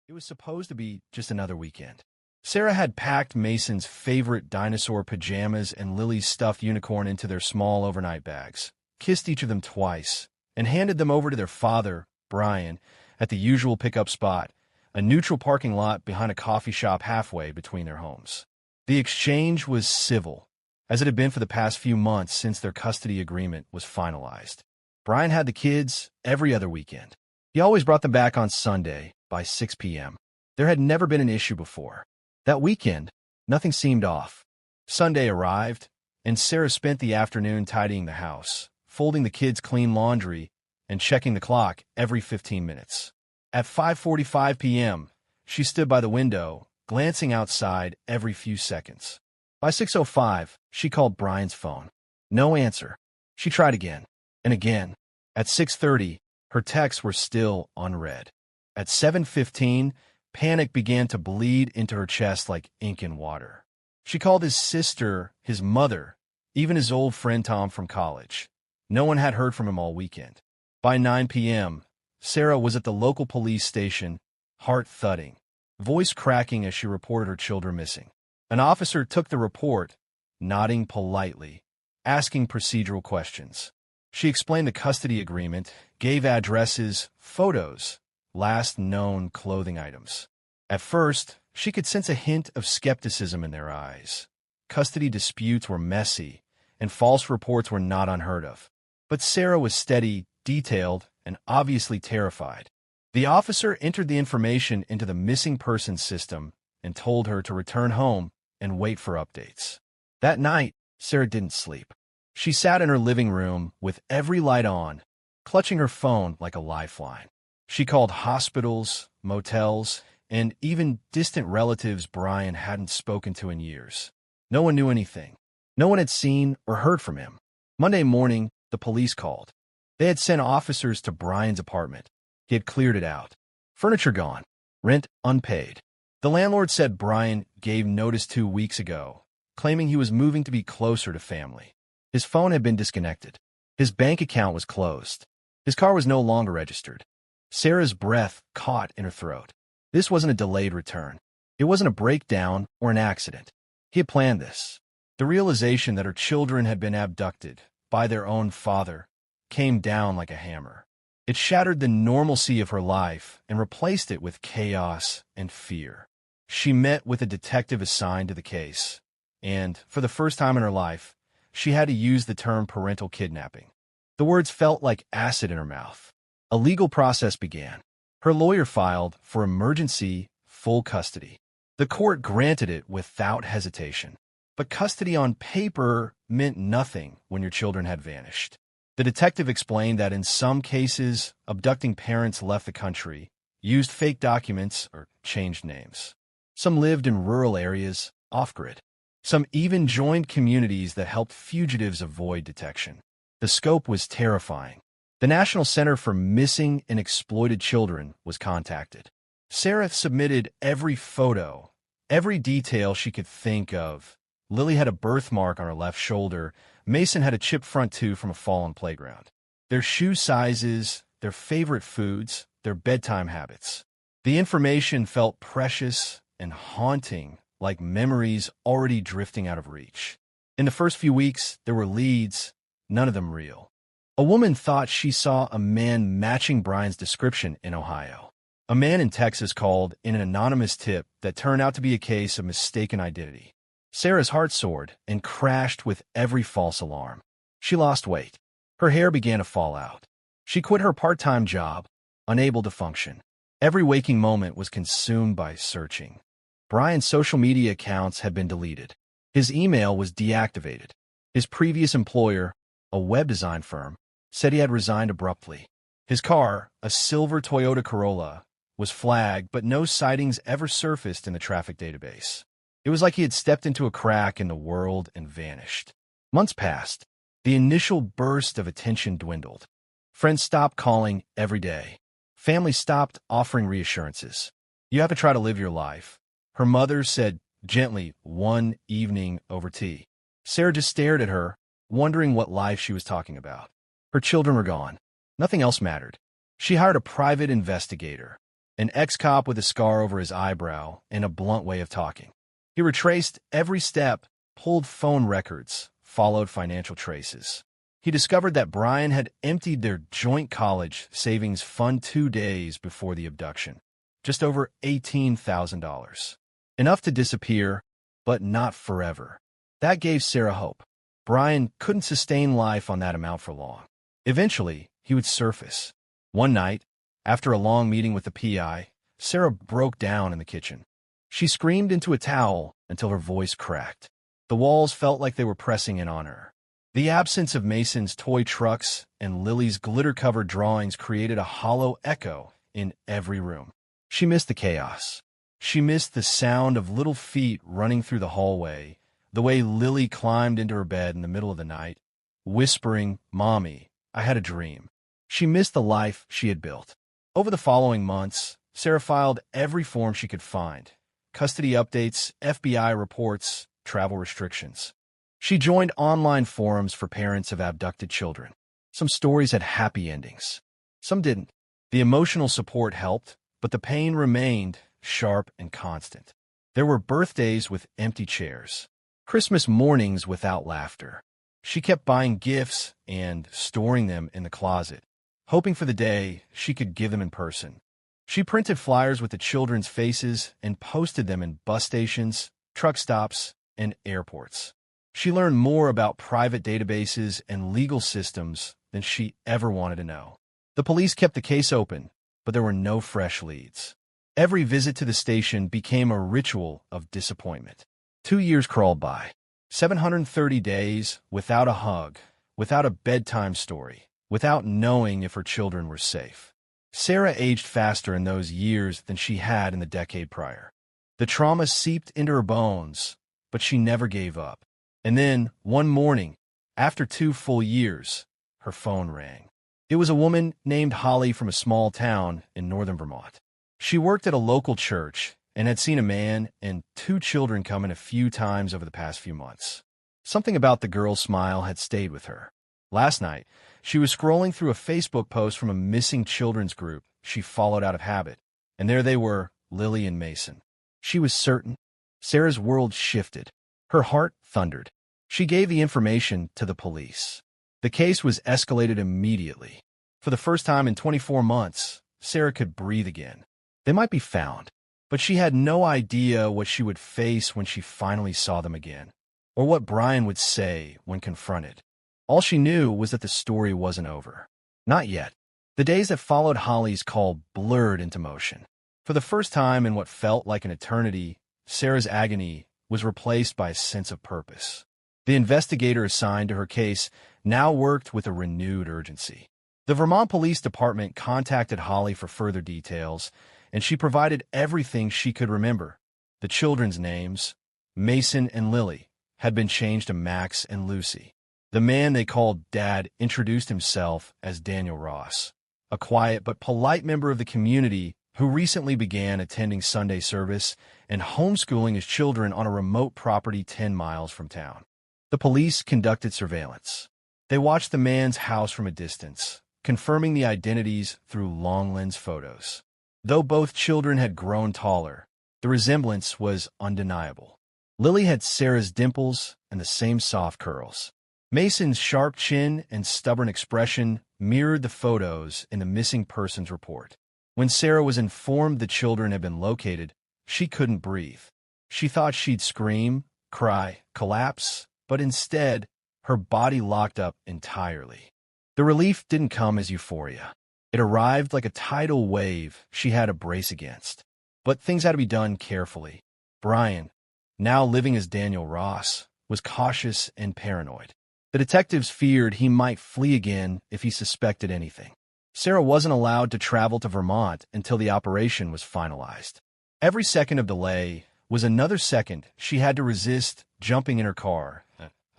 It was supposed to be just another weekend. Sarah had packed Mason's favorite dinosaur pajamas and Lily's stuffed unicorn into their small overnight bags, kissed each of them twice, and handed them over to their father, Brian, at the usual pickup spot, a neutral parking lot behind a coffee shop halfway between their homes. The exchange was civil, as it had been for the past few months since their custody agreement was finalized. Brian had the kids every other weekend. He always brought them back on Sunday by 6 p.m. There had never been an issue before. That weekend, nothing seemed off. Sunday arrived, and Sarah spent the afternoon tidying the house, folding the kids' clean laundry, and checking the clock every 15 minutes. At 5:45 p.m., she stood by the window, glancing outside every few seconds. By 6:05, she called Brian's phone. No answer. She tried again, and again. At 6:30, her texts were still unread. At 7:15, panic began to bleed into her chest like ink in water. She called his sister, his mother, even his old friend Tom from college. No one had heard from him all weekend. By 9 p.m., Sarah was at the local police station, heart thudding, voice cracking as she reported her children missing. An officer took the report, nodding politely, asking procedural questions. She explained the custody agreement, gave addresses, photos, last known clothing items. At first, she could sense a hint of skepticism in their eyes. Custody disputes were messy, and false reports were not unheard of. But Sarah was steady, detailed, and obviously terrified. The officer entered the information into the missing persons system and told her to return home and wait for updates. That night, Sarah didn't sleep. She sat in her living room with every light on, clutching her phone like a lifeline. She called hospitals, motels, and even distant relatives Brian hadn't spoken to in years. No one knew anything. No one had seen or heard from him. Monday morning, the police called. They had sent officers to Brian's apartment. He had cleared it out. Furniture gone. Rent unpaid. The landlord said Brian gave notice 2 weeks ago, claiming he was moving to be closer to family. His phone had been disconnected. His bank account was closed. His car was no longer registered. Sarah's breath caught in her throat. This wasn't a delayed return. It wasn't a breakdown or an accident. He had planned this. The realization that her children had been abducted by their own father came down like a hammer. It shattered the normalcy of her life and replaced it with chaos and fear. She met with a detective assigned to the case, and, for the first time in her life, she had to use the term parental kidnapping. The words felt like acid in her mouth. A legal process began. Her lawyer filed for emergency full custody. The court granted it without hesitation. But custody on paper meant nothing when your children had vanished. The detective explained that in some cases, abducting parents left the country, used fake documents, or changed names. Some lived in rural areas, off-grid. Some even joined communities that helped fugitives avoid detection. The scope was terrifying. The National Center for Missing and Exploited Children was contacted. Sarah submitted every photo, every detail she could think of. Lily had a birthmark on her left shoulder. Mason had a chipped front tooth from a fall on playground. Their shoe sizes, their favorite foods, their bedtime habits. The information felt precious and haunting, like memories already drifting out of reach. In the first few weeks, there were leads, none of them real. A woman thought she saw a man matching Brian's description in Ohio. A man in Texas called in an anonymous tip that turned out to be a case of mistaken identity. Sarah's heart soared and crashed with every false alarm. She lost weight. Her hair began to fall out. She quit her part-time job, unable to function. Every waking moment was consumed by searching. Brian's social media accounts had been deleted. His email was deactivated. His previous employer, a web design firm, said he had resigned abruptly. His car, a silver Toyota Corolla, was flagged, but no sightings ever surfaced in the traffic database. It was like he had stepped into a crack in the world and vanished. Months passed. The initial burst of attention dwindled. Friends stopped calling every day. Family stopped offering reassurances. You have to try to live your life. Her mother said gently one evening over tea. Sarah just stared at her, wondering what life she was talking about. Her children were gone. Nothing else mattered. She hired a private investigator. an ex-cop with a scar over his eyebrow and a blunt way of talking. He retraced every step, pulled phone records, followed financial traces. He discovered that Brian had emptied their joint college savings fund 2 days before the abduction. Just over $18,000. Enough to disappear, but not forever. That gave Sarah hope. Brian couldn't sustain life on that amount for long. Eventually, he would surface. One night, after a long meeting with the PI, Sarah broke down in the kitchen. She screamed into a towel until her voice cracked. The walls felt like they were pressing in on her. The absence of Mason's toy trucks and Lily's glitter-covered drawings created a hollow echo in every room. She missed the chaos. She missed the sound of little feet running through the hallway, the way Lily climbed into her bed in the middle of the night, whispering, "Mommy, I had a dream." She missed the life she had built. Over the following months, Sarah filed every form she could find: custody updates, FBI reports, travel restrictions. She joined online forums for parents of abducted children. Some stories had happy endings. Some didn't. The emotional support helped, but the pain remained sharp and constant. There were birthdays with empty chairs, Christmas mornings without laughter. She kept buying gifts and storing them in the closet, hoping for the day she could give them in person. She printed flyers with the children's faces and posted them in bus stations, truck stops, and airports. She learned more about private databases and legal systems than she ever wanted to know. The police kept the case open, but there were no fresh leads. Every visit to the station became a ritual of disappointment. 2 years crawled by. 730 days without a hug, without a bedtime story, without knowing if her children were safe. Sarah aged faster in those years than she had in the decade prior. The trauma seeped into her bones, but she never gave up. And then, one morning, after 2 full years, her phone rang. It was a woman named Holly from a small town in northern Vermont. She worked at a local church and had seen a man and 2 children come in a few times over the past few months. Something about the girl's smile had stayed with her. Last night, she was scrolling through a Facebook post from a missing children's group she followed out of habit, and there they were, Lily and Mason. She was certain. Sarah's world shifted. Her heart thundered. She gave the information to the police. The case was escalated immediately. For the first time in 24 months, Sarah could breathe again. They might be found, but she had no idea what she would face when she finally saw them again, or what Brian would say when confronted. All she knew was that the story wasn't over. Not yet. The days that followed Holly's call blurred into motion. For the first time in what felt like an eternity, Sarah's agony was replaced by a sense of purpose. The investigator assigned to her case now worked with a renewed urgency. The Vermont Police Department contacted Holly for further details, and she provided everything she could remember. The children's names, Mason and Lily, had been changed to Max and Lucy. The man they called Dad introduced himself as Daniel Ross, a quiet but polite member of the community who recently began attending Sunday service and homeschooling his children on a remote property 10 miles from town. The police conducted surveillance. They watched the man's house from a distance, confirming the identities through long-lens photos. Though both children had grown taller, the resemblance was undeniable. Lily had Sarah's dimples and the same soft curls. Mason's sharp chin and stubborn expression mirrored the photos in the missing persons report. When Sarah was informed the children had been located, she couldn't breathe. She thought she'd scream, cry, collapse, but instead, her body locked up entirely. The relief didn't come as euphoria. It arrived like a tidal wave she had to brace against. But things had to be done carefully. Brian, now living as Daniel Ross, was cautious and paranoid. The detectives feared he might flee again if he suspected anything. Sarah wasn't allowed to travel to Vermont until the operation was finalized. Every second of delay was another second she had to resist jumping in her car,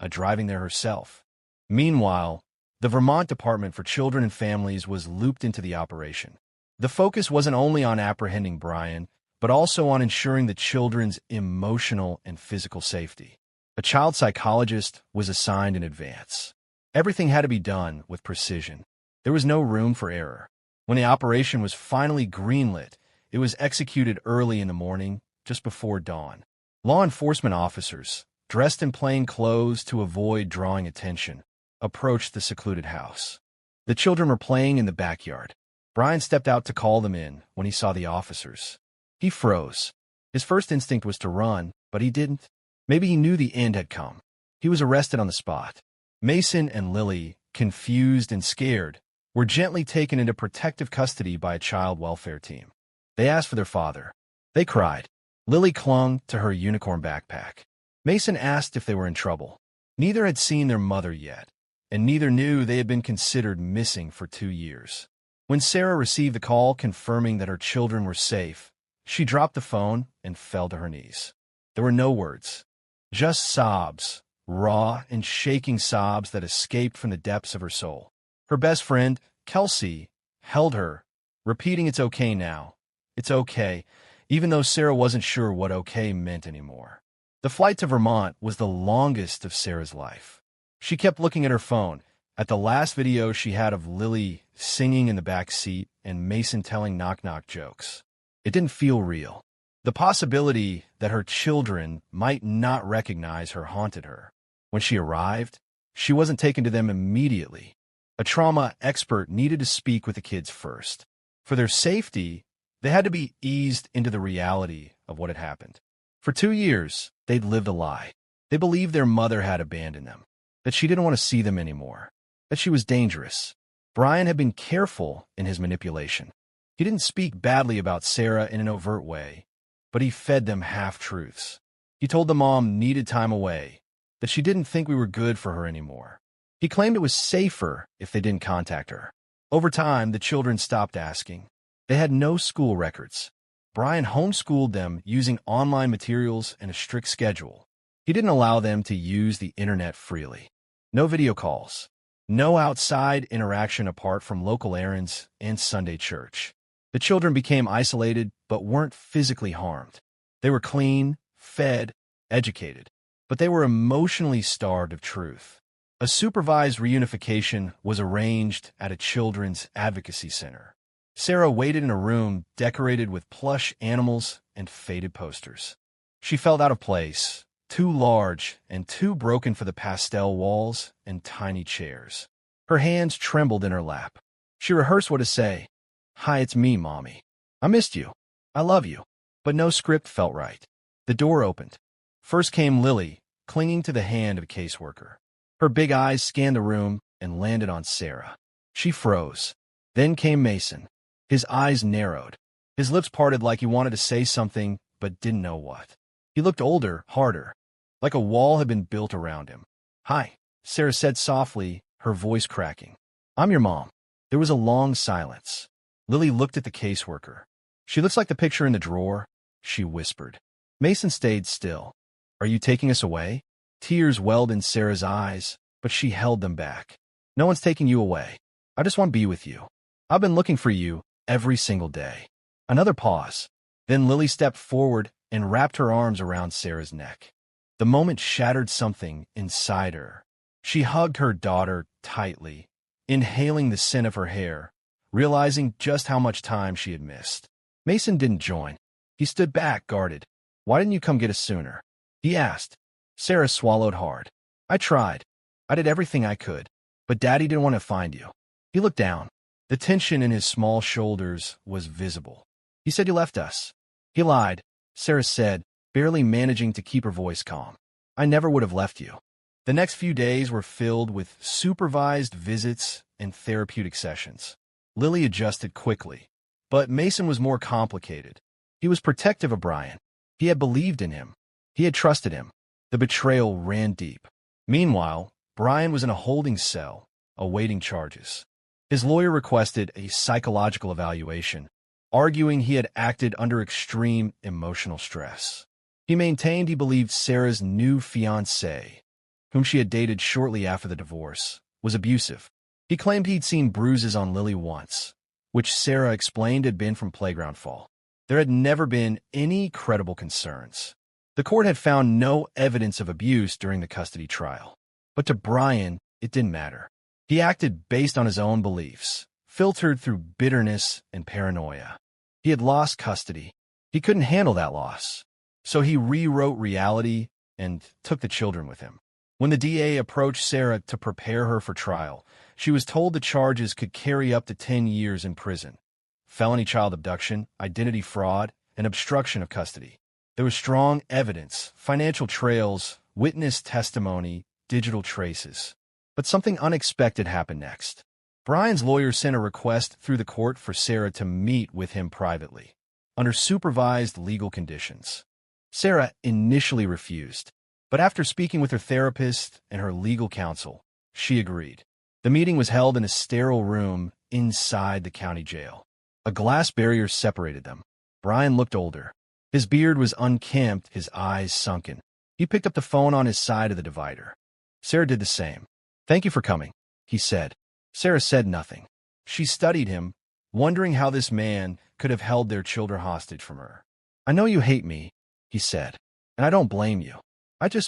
driving there herself. Meanwhile, the Vermont Department for Children and Families was looped into the operation. The focus wasn't only on apprehending Brian, but also on ensuring the children's emotional and physical safety. A child psychologist was assigned in advance. Everything had to be done with precision. There was no room for error. When the operation was finally greenlit, It was executed early in the morning, just before dawn. Law enforcement officers, dressed in plain clothes to avoid drawing attention, approached the secluded house. The children were playing in the backyard. Brian stepped out to call them in when he saw the officers. He froze. His first instinct was to run, but he didn't. Maybe he knew the end had come. He was arrested on the spot. Mason and Lily, confused and scared, were gently taken into protective custody by a child welfare team. They asked for their father. They cried. Lily clung to her unicorn backpack. Mason asked if they were in trouble. Neither had seen their mother yet, and neither knew they had been considered missing for 2 years. When Sarah received the call confirming that her children were safe, she dropped the phone and fell to her knees. There were no words, just sobs, raw and shaking sobs that escaped from the depths of her soul. Her best friend, Kelsey, held her, repeating, "It's okay now. It's okay," even though Sarah wasn't sure what okay meant anymore. The flight to Vermont was the longest of Sarah's life. She kept looking at her phone, at the last video she had of Lily singing in the back seat and Mason telling knock-knock jokes. It didn't feel real. The possibility that her children might not recognize her haunted her. When she arrived, she wasn't taken to them immediately. A trauma expert needed to speak with the kids first. For their safety, they had to be eased into the reality of what had happened. For 2 years, they'd lived a lie. They believed their mother had abandoned them, that she didn't want to see them anymore, that she was dangerous. Brian had been careful in his manipulation. He didn't speak badly about Sarah in an overt way, but he fed them half-truths. He told the mom needed time away, that she didn't think we were good for her anymore. He claimed it was safer if they didn't contact her. Over time, the children stopped asking. They had no school records. Brian homeschooled them using online materials and a strict schedule. He didn't allow them to use the internet freely. No video calls. No outside interaction apart from local errands and Sunday church. The children became isolated but weren't physically harmed. They were clean, fed, educated, but they were emotionally starved of truth. A supervised reunification was arranged at a children's advocacy center. Sarah waited in a room decorated with plush animals and faded posters. She felt out of place, too large and too broken for the pastel walls and tiny chairs. Her hands trembled in her lap. She rehearsed what to say. "Hi, it's me, Mommy. I missed you. I love you." But no script felt right. The door opened. First came Lily, clinging to the hand of a caseworker. Her big eyes scanned the room and landed on Sarah. She froze. Then came Mason. His eyes narrowed. His lips parted like he wanted to say something, but didn't know what. He looked older, harder, like a wall had been built around him. "Hi," Sarah said softly, her voice cracking. "I'm your mom." There was a long silence. Lily looked at the caseworker. "She looks like the picture in the drawer," she whispered. Mason stayed still. "Are you taking us away?" Tears welled in Sarah's eyes, but she held them back. "No one's taking you away. I just want to be with you. I've been looking for you every single day." Another pause. Then Lily stepped forward and wrapped her arms around Sarah's neck. The moment shattered something inside her. She hugged her daughter tightly, inhaling the scent of her hair, realizing just how much time she had missed. Mason didn't join. He stood back, guarded. "Why didn't you come get us sooner?" he asked. Sarah swallowed hard. "I tried. I did everything I could. But Daddy didn't want to find you." He looked down. The tension in his small shoulders was visible. "He said you left us." "He lied," Sarah said, barely managing to keep her voice calm. "I never would have left you." The next few days were filled with supervised visits and therapeutic sessions. Lily adjusted quickly, but Mason was more complicated. He was protective of Brian. He had believed in him. He had trusted him. The betrayal ran deep. Meanwhile, Brian was in a holding cell, awaiting charges. His lawyer requested a psychological evaluation, arguing he had acted under extreme emotional stress. He maintained he believed Sarah's new fiancé, whom she had dated shortly after the divorce, was abusive. He claimed he'd seen bruises on Lily once, which Sarah explained had been from playground fall. There had never been any credible concerns. The court had found no evidence of abuse during the custody trial. But to Brian, it didn't matter. He acted based on his own beliefs, filtered through bitterness and paranoia. He had lost custody. He couldn't handle that loss. So he rewrote reality and took the children with him. When the DA approached Sarah to prepare her for trial, she was told the charges could carry up to 10 years in prison: felony child abduction, identity fraud, and obstruction of custody. There was strong evidence, financial trails, witness testimony, digital traces. But something unexpected happened next. Brian's lawyer sent a request through the court for Sarah to meet with him privately, under supervised legal conditions. Sarah initially refused, but after speaking with her therapist and her legal counsel, she agreed. The meeting was held in a sterile room inside the county jail. A glass barrier separated them. Brian looked older. His beard was unkempt, his eyes sunken. He picked up the phone on his side of the divider. Sarah did the same. "Thank you for coming," he said. Sarah said nothing. She studied him, wondering how this man could have held their children hostage from her. "I know you hate me," he said, "and I don't blame you.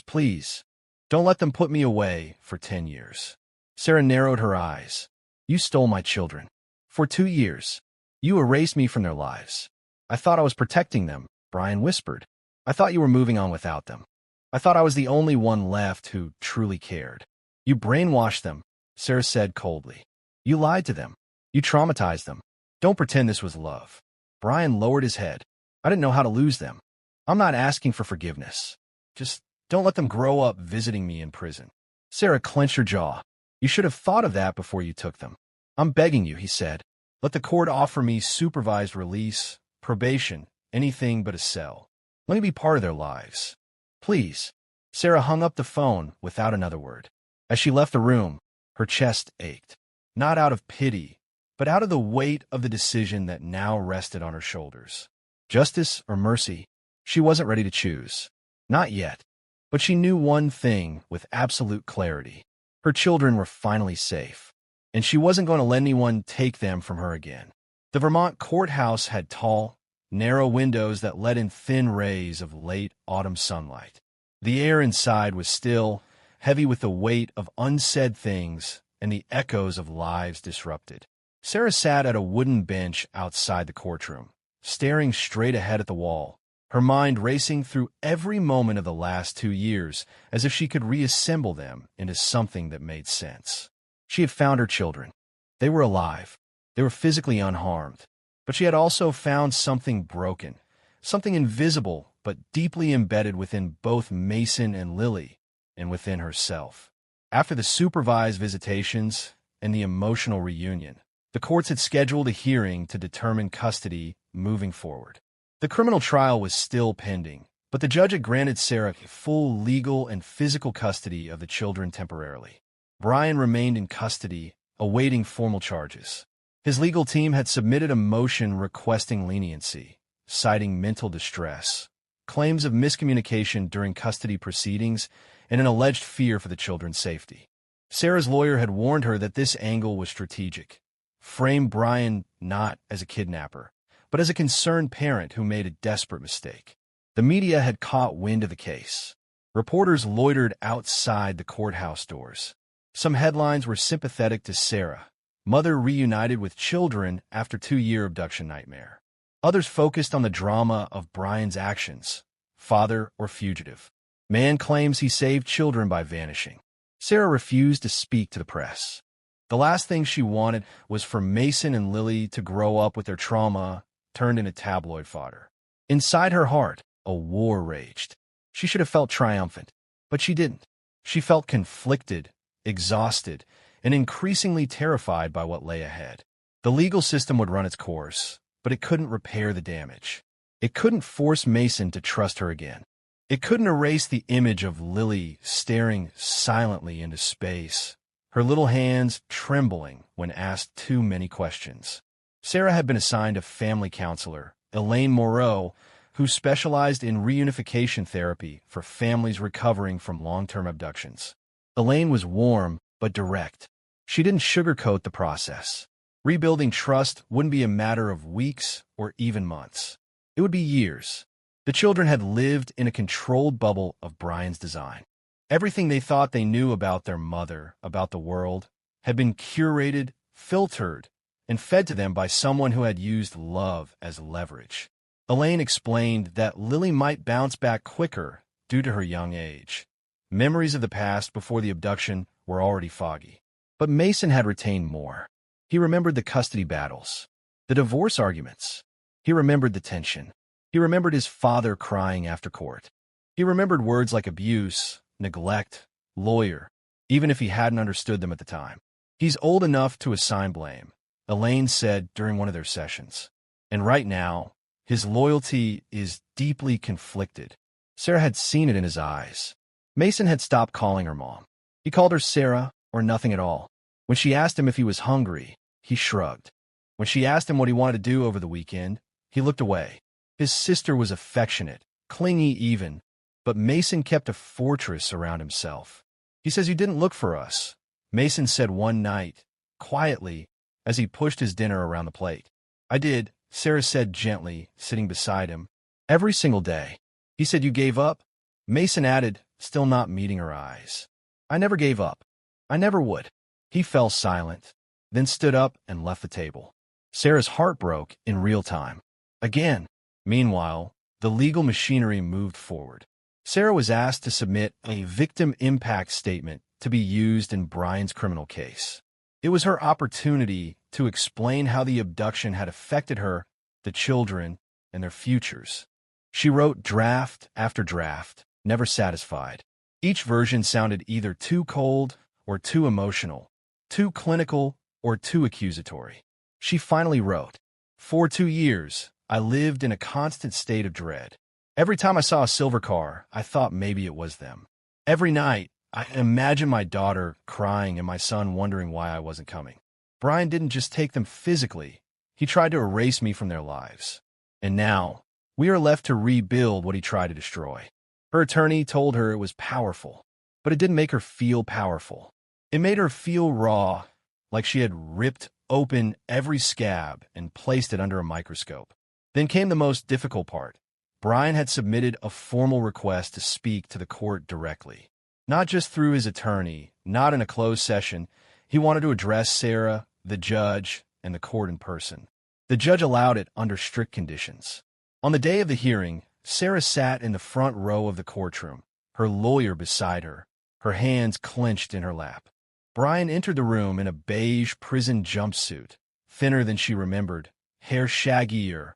Please, don't let them put me away for 10 years. Sarah narrowed her eyes. "You stole my children. For 2 years. You erased me from their lives. I thought I was protecting them," Brian whispered. "I thought you were moving on without them. I thought I was the only one left who truly cared." "You brainwashed them," Sarah said coldly. "You lied to them. You traumatized them. Don't pretend this was love." Brian lowered his head. "I didn't know how to lose them. I'm not asking for forgiveness. Just don't let them grow up visiting me in prison." Sarah clenched her jaw. "You should have thought of that before you took them." "I'm begging you," he said. "Let the court offer me supervised release, probation, anything but a cell. Let me be part of their lives. Please." Sarah hung up the phone without another word. As she left the room, her chest ached, not out of pity, but out of the weight of the decision that now rested on her shoulders. Justice or mercy? She wasn't ready to choose. Not yet. But she knew one thing with absolute clarity. Her children were finally safe, and she wasn't going to let anyone take them from her again. The Vermont courthouse had tall, narrow windows that let in thin rays of late autumn sunlight. The air inside was still, heavy with the weight of unsaid things and the echoes of lives disrupted. Sarah sat at a wooden bench outside the courtroom, staring straight ahead at the wall, her mind racing through every moment of the last 2 years as if she could reassemble them into something that made sense. She had found her children. They were alive. They were physically unharmed. But she had also found something broken, something invisible but deeply embedded within both Mason and Lily, and within herself. After the supervised visitations and the emotional reunion, the courts had scheduled a hearing to determine custody moving forward. The criminal trial was still pending, but the judge had granted Sarah full legal and physical custody of the children temporarily. Brian remained in custody, awaiting formal charges. His legal team had submitted a motion requesting leniency, citing mental distress, claims of miscommunication during custody proceedings, and an alleged fear for the children's safety. Sarah's lawyer had warned her that this angle was strategic, framed Brian not as a kidnapper, but as a concerned parent who made a desperate mistake. The media had caught wind of the case. Reporters loitered outside the courthouse doors. Some headlines were sympathetic to Sarah, mother reunited with children after 2-year abduction nightmare. Others focused on the drama of Brian's actions, father or fugitive. Man claims he saved children by vanishing. Sarah refused to speak to the press. The last thing she wanted was for Mason and Lily to grow up with their trauma turned into tabloid fodder. Inside her heart, a war raged. She should have felt triumphant, but she didn't. She felt conflicted, exhausted, and increasingly terrified by what lay ahead. The legal system would run its course, but it couldn't repair the damage. It couldn't force Mason to trust her again. It couldn't erase the image of Lily staring silently into space, her little hands trembling when asked too many questions. Sarah had been assigned a family counselor, Elaine Moreau, who specialized in reunification therapy for families recovering from long-term abductions. Elaine was warm but direct. She didn't sugarcoat the process. Rebuilding trust wouldn't be a matter of weeks or even months. It would be years. The children had lived in a controlled bubble of Brian's design. Everything they thought they knew about their mother, about the world, had been curated, filtered, and fed to them by someone who had used love as leverage. Elaine explained that Lily might bounce back quicker due to her young age. Memories of the past before the abduction were already foggy. But Mason had retained more. He remembered the custody battles, the divorce arguments. He remembered the tension. He remembered his father crying after court. He remembered words like abuse, neglect, lawyer, even if he hadn't understood them at the time. He's old enough to assign blame, Elaine said during one of their sessions. And right now, his loyalty is deeply conflicted. Sarah had seen it in his eyes. Mason had stopped calling her mom. He called her Sarah or nothing at all. When she asked him if he was hungry, he shrugged. When she asked him what he wanted to do over the weekend, he looked away. His sister was affectionate, clingy even, but Mason kept a fortress around himself. He says, "You didn't look for us," Mason said one night, quietly, as he pushed his dinner around the plate. "I did," Sarah said gently, sitting beside him. "Every single day." He said, "You gave up?" Mason added, still not meeting her eyes. "I never gave up. I never would." He fell silent, then stood up and left the table. Sarah's heart broke in real time. Again. Meanwhile, the legal machinery moved forward. Sarah was asked to submit a victim impact statement to be used in Brian's criminal case. It was her opportunity to explain how the abduction had affected her, the children, and their futures. She wrote draft after draft, never satisfied. Each version sounded either too cold or too emotional, too clinical or too accusatory. She finally wrote, "For 2 years, I lived in a constant state of dread. Every time I saw a silver car, I thought maybe it was them. Every night, I imagined my daughter crying and my son wondering why I wasn't coming. Brian didn't just take them physically. He tried to erase me from their lives. And now, we are left to rebuild what he tried to destroy." Her attorney told her it was powerful, but it didn't make her feel powerful. It made her feel raw, like she had ripped open every scab and placed it under a microscope. Then came the most difficult part. Brian had submitted a formal request to speak to the court directly. Not just through his attorney, not in a closed session. He wanted to address Sarah, the judge, and the court in person. The judge allowed it under strict conditions. On the day of the hearing, Sarah sat in the front row of the courtroom, her lawyer beside her, her hands clenched in her lap. Brian entered the room in a beige prison jumpsuit, thinner than she remembered, hair shaggier,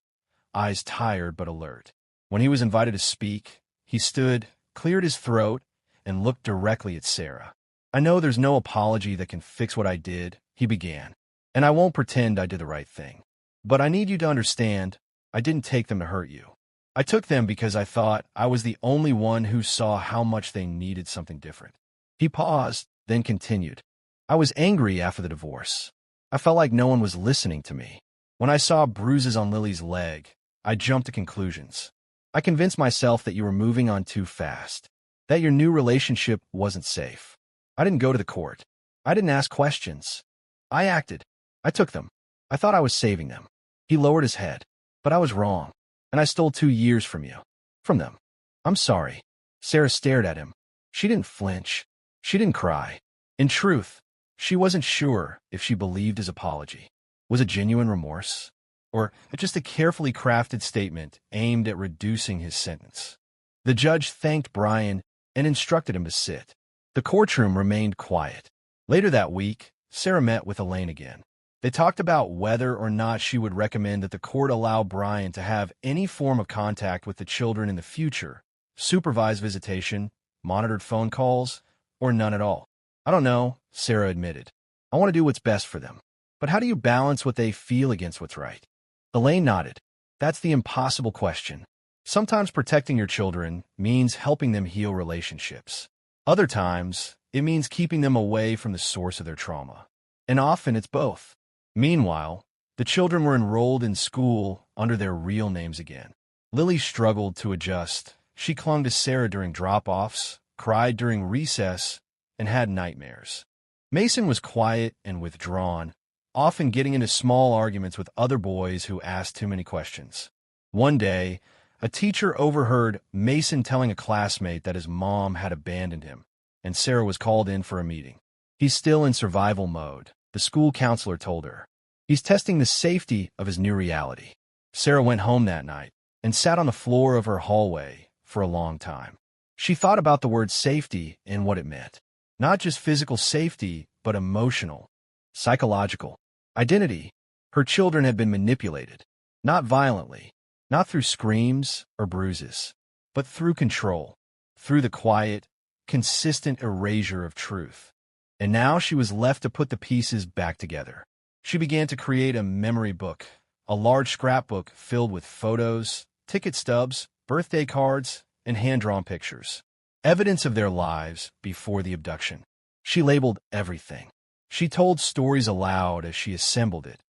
eyes tired but alert. When he was invited to speak, he stood, cleared his throat, and looked directly at Sarah. "I know there's no apology that can fix what I did," he began, "and I won't pretend I did the right thing. But I need you to understand, I didn't take them to hurt you. I took them because I thought I was the only one who saw how much they needed something different." He paused, then continued. "I was angry after the divorce. I felt like no one was listening to me. When I saw bruises on Lily's leg, I jumped to conclusions. I convinced myself that you were moving on too fast, that your new relationship wasn't safe. I didn't go to the court. I didn't ask questions. I acted. I took them. I thought I was saving them." He lowered his head. "But I was wrong, and I stole 2 years from you. From them. I'm sorry." Sarah stared at him. She didn't flinch. She didn't cry. In truth, she wasn't sure if she believed his apology. Was it genuine remorse? Or just a carefully crafted statement aimed at reducing his sentence? The judge thanked Brian and instructed him to sit. The courtroom remained quiet. Later that week, Sarah met with Elaine again. They talked about whether or not she would recommend that the court allow Brian to have any form of contact with the children in the future, supervised visitation, monitored phone calls, or none at all. "I don't know," Sarah admitted. "I want to do what's best for them. But how do you balance what they feel against what's right?" Elaine nodded. "That's the impossible question. Sometimes protecting your children means helping them heal relationships. Other times, it means keeping them away from the source of their trauma. And often it's both." Meanwhile, the children were enrolled in school under their real names again. Lily struggled to adjust. She clung to Sarah during drop-offs, cried during recess, and had nightmares. Mason was quiet and withdrawn, often getting into small arguments with other boys who asked too many questions. One day, a teacher overheard Mason telling a classmate that his mom had abandoned him, and Sarah was called in for a meeting. "He's still in survival mode," the school counselor told her. He's testing the safety of his new reality. Sarah went home that night and sat on the floor of her hallway for a long time. She thought about the word safety and what it meant. Not just physical safety, but emotional, psychological, identity. Her children had been manipulated, not violently, not through screams or bruises, but through control, through the quiet, consistent erasure of truth. And now she was left to put the pieces back together. She began to create a memory book, a large scrapbook filled with photos, ticket stubs, birthday cards, and hand-drawn pictures, evidence of their lives before the abduction. She labeled everything. She told stories aloud as she assembled it,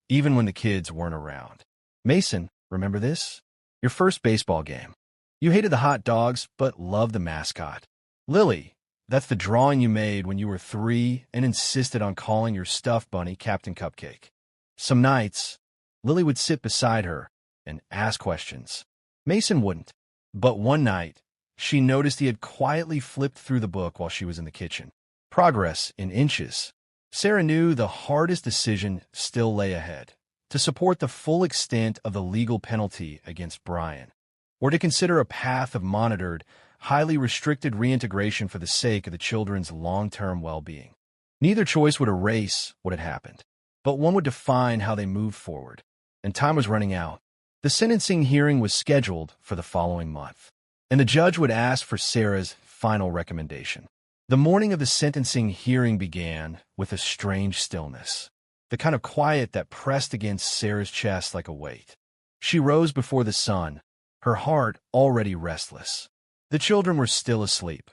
even when the kids weren't around. Mason, remember this? Your first baseball game. You hated the hot dogs, but loved the mascot. Lily, that's the drawing you made when you were 3 and insisted on calling your stuffed bunny Captain Cupcake. Some nights, Lily would sit beside her and ask questions. Mason wouldn't. But one night, she noticed he had quietly flipped through the book while she was in the kitchen. Progress in inches. Sarah knew the hardest decision still lay ahead: to support the full extent of the legal penalty against Brian, or to consider a path of monitored, highly restricted reintegration for the sake of the children's long-term well-being. Neither choice would erase what had happened, but one would define how they moved forward. And time was running out. The sentencing hearing was scheduled for the following month, and the judge would ask for Sarah's final recommendation. The morning of the sentencing hearing began with a strange stillness, the kind of quiet that pressed against Sarah's chest like a weight. She rose before the sun, her heart already restless. The children were still asleep.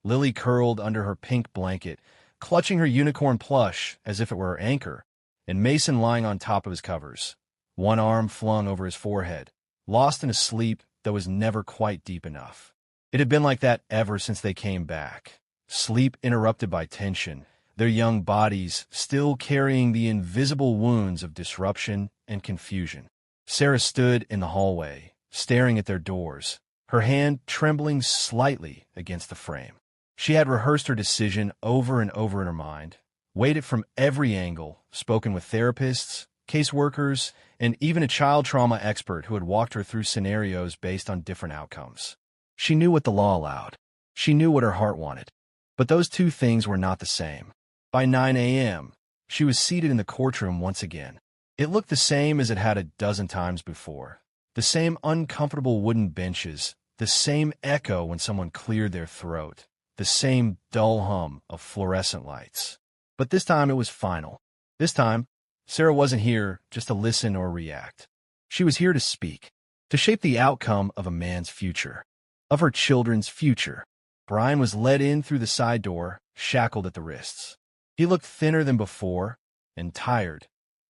Lily curled under her pink blanket, clutching her unicorn plush as if it were her anchor, and Mason lying on top of his covers, one arm flung over his forehead, lost in a sleep that was never quite deep enough. It had been like that ever since they came back. Sleep interrupted by tension, their young bodies still carrying the invisible wounds of disruption and confusion. Sarah stood in the hallway, staring at their doors, her hand trembling slightly against the frame. She had rehearsed her decision over and over in her mind, weighed it from every angle, spoken with therapists, caseworkers, and even a child trauma expert who had walked her through scenarios based on different outcomes. She knew what the law allowed. She knew what her heart wanted. But those two things were not the same. By 9 a.m., she was seated in the courtroom once again. It looked the same as it had a dozen times before. The same uncomfortable wooden benches, the same echo when someone cleared their throat, the same dull hum of fluorescent lights. But this time it was final. This time, Sarah wasn't here just to listen or react. She was here to speak, to shape the outcome of a man's future, of her children's future. Brian was led in through the side door, shackled at the wrists. He looked thinner than before and tired,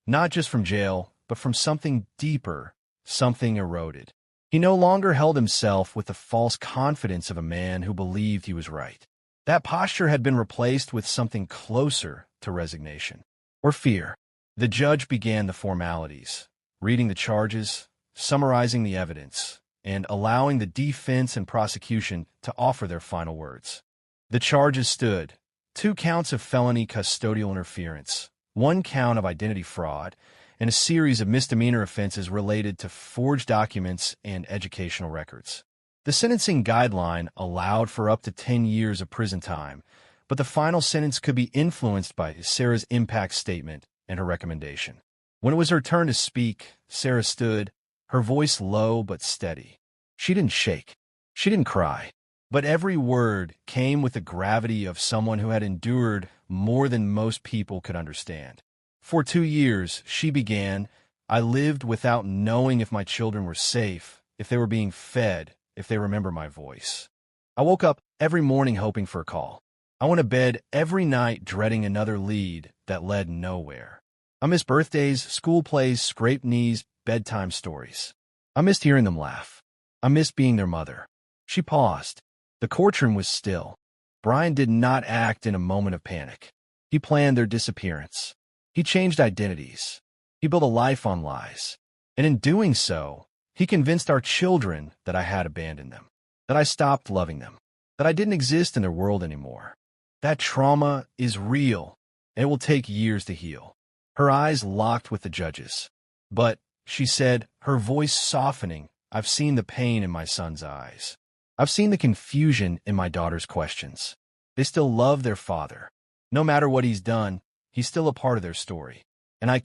not just from jail, but from something deeper, something eroded. He no longer held himself with the false confidence of a man who believed he was right. That posture had been replaced with something closer to resignation or fear. The judge began the formalities, reading the charges, summarizing the evidence, and allowing the defense and prosecution to offer their final words. The charges stood: 2 counts of felony custodial interference, 1 count of identity fraud, and a series of misdemeanor offenses related to forged documents and educational records. The sentencing guideline allowed for up to 10 years of prison time, but the final sentence could be influenced by Sarah's impact statement and her recommendation. When it was her turn to speak, Sarah stood, her voice low but steady. She didn't shake. She didn't cry. But every word came with the gravity of someone who had endured more than most people could understand. For 2 years, she began, I lived without knowing if my children were safe, if they were being fed, if they remember my voice. I woke up every morning hoping for a call. I went to bed every night dreading another lead that led nowhere. I missed birthdays, school plays, scraped knees, bedtime stories. I missed hearing them laugh. I missed being their mother. She paused. The courtroom was still. Brian did not act in a moment of panic. He planned their disappearance. He changed identities. He built a life on lies. And in doing so, he convinced our children that I had abandoned them, that I stopped loving them, that I didn't exist in their world anymore. That trauma is real, and it will take years to heal. Her eyes locked with the judge's. "But," she said, her voice softening, "I've seen the pain in my son's eyes. I've seen the confusion in my daughter's questions. They still love their father. No matter what he's done, he's still a part of their story. And I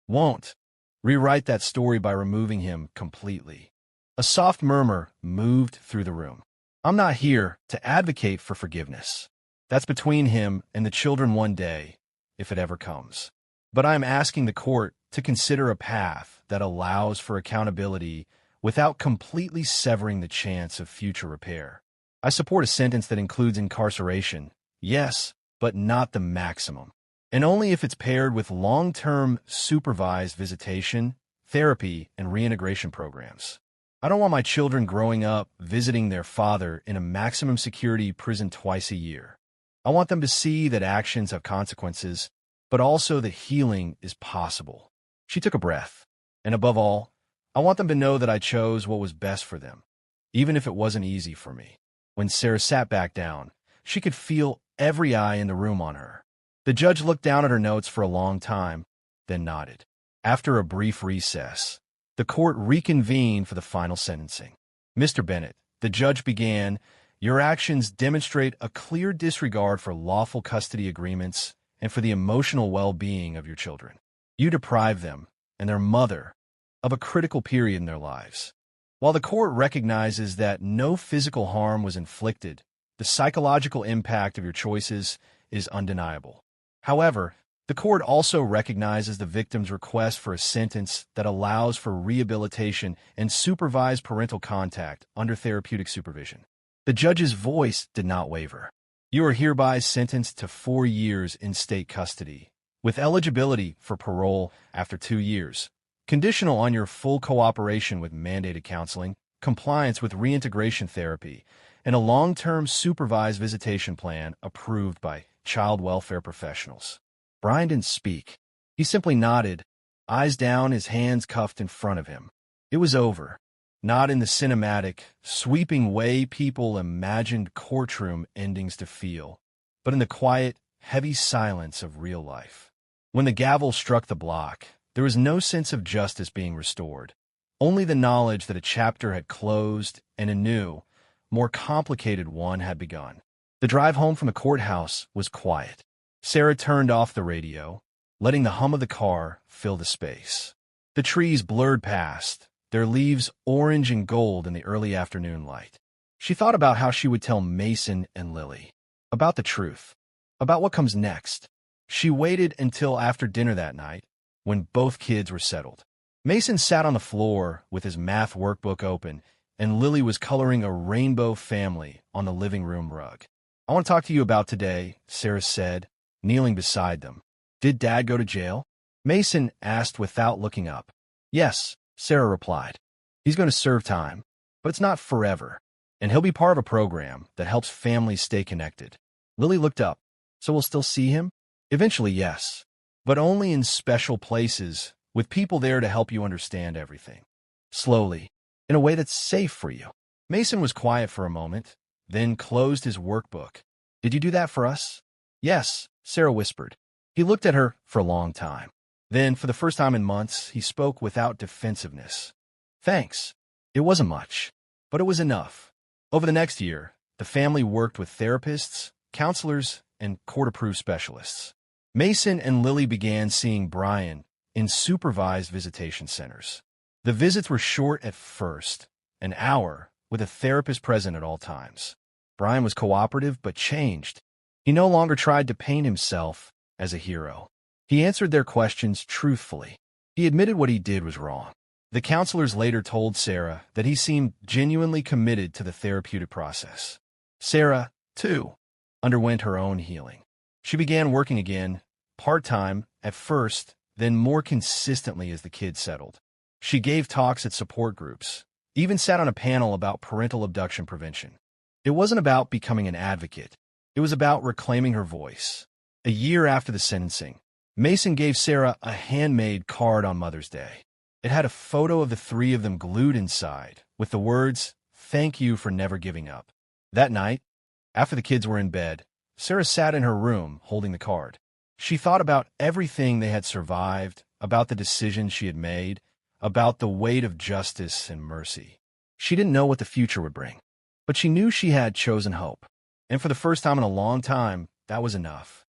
won't, rewrite that story by removing him completely." A soft murmur moved through the room. "I'm not here to advocate for forgiveness. That's between him and the children one day, if it ever comes. But I'm asking the court to consider a path that allows for accountability without completely severing the chance of future repair. I support a sentence that includes incarceration, yes, but not the maximum. And only if it's paired with long-term supervised visitation, therapy, and reintegration programs. I don't want my children growing up visiting their father in a maximum security prison twice a year. I want them to see that actions have consequences, but also that healing is possible." She took a breath. "And above all, I want them to know that I chose what was best for them, even if it wasn't easy for me." When Sarah sat back down, she could feel every eye in the room on her. The judge looked down at her notes for a long time, then nodded. After a brief recess, the court reconvened for the final sentencing. "Mr. Bennett," the judge began, "your actions demonstrate a clear disregard for lawful custody agreements and for the emotional well-being of your children. You deprive them and their mother of a critical period in their lives. While the court recognizes that no physical harm was inflicted, the psychological impact of your choices is undeniable. However, the court also recognizes the victim's request for a sentence that allows for rehabilitation and supervised parental contact under therapeutic supervision." The judge's voice did not waver. "You are hereby sentenced to 4 years in state custody, with eligibility for parole after 2 years, conditional on your full cooperation with mandated counseling, compliance with reintegration therapy, and a long-term supervised visitation plan approved by child welfare professionals." Brian didn't speak. He simply nodded, eyes down, his hands cuffed in front of him. It was over. Not in the cinematic, sweeping way people imagined courtroom endings to feel, but in the quiet, heavy silence of real life. When the gavel struck the block, there was no sense of justice being restored, only the knowledge that a chapter had closed and a new, more complicated one had begun. The drive home from the courthouse was quiet. Sarah turned off the radio, letting the hum of the car fill the space. The trees blurred past, their leaves orange and gold in the early afternoon light. She thought about how she would tell Mason and Lily, about the truth, about what comes next. She waited until after dinner that night, when both kids were settled. Mason sat on the floor with his math workbook open, and Lily was coloring a rainbow family on the living room rug. "I want to talk to you about today," Sarah said, kneeling beside them. "Did Dad go to jail?" Mason asked without looking up. "Yes," Sarah replied. "He's going to serve time, but it's not forever, and he'll be part of a program that helps families stay connected." Lily looked up. "So we'll still see him?" "Eventually, yes, but only in special places, with people there to help you understand everything. Slowly, in a way that's safe for you." Mason was quiet for a moment, then closed his workbook. "Did you do that for us?" "Yes," Sarah whispered. He looked at her for a long time. Then, for the first time in months, he spoke without defensiveness. "Thanks. It wasn't much, but it was enough." Over the next year, the family worked with therapists, counselors, and court-approved specialists. Mason and Lily began seeing Brian in supervised visitation centers. The visits were short at first, an hour, with a therapist present at all times. Brian was cooperative but changed. He no longer tried to paint himself as a hero. He answered their questions truthfully. He admitted what he did was wrong. The counselors later told Sarah that he seemed genuinely committed to the therapeutic process. Sarah, too, underwent her own healing. She began working again, part-time at first, then more consistently as the kids settled. She gave talks at support groups, even sat on a panel about parental abduction prevention. It wasn't about becoming an advocate. It was about reclaiming her voice. A year after the sentencing, Mason gave Sarah a handmade card on Mother's Day. It had a photo of the 3 of them glued inside, with the words, "Thank you for never giving up." That night, after the kids were in bed, Sarah sat in her room holding the card. She thought about everything they had survived, about the decisions she had made, about the weight of justice and mercy. She didn't know what the future would bring, but she knew she had chosen hope. And for the first time in a long time, that was enough.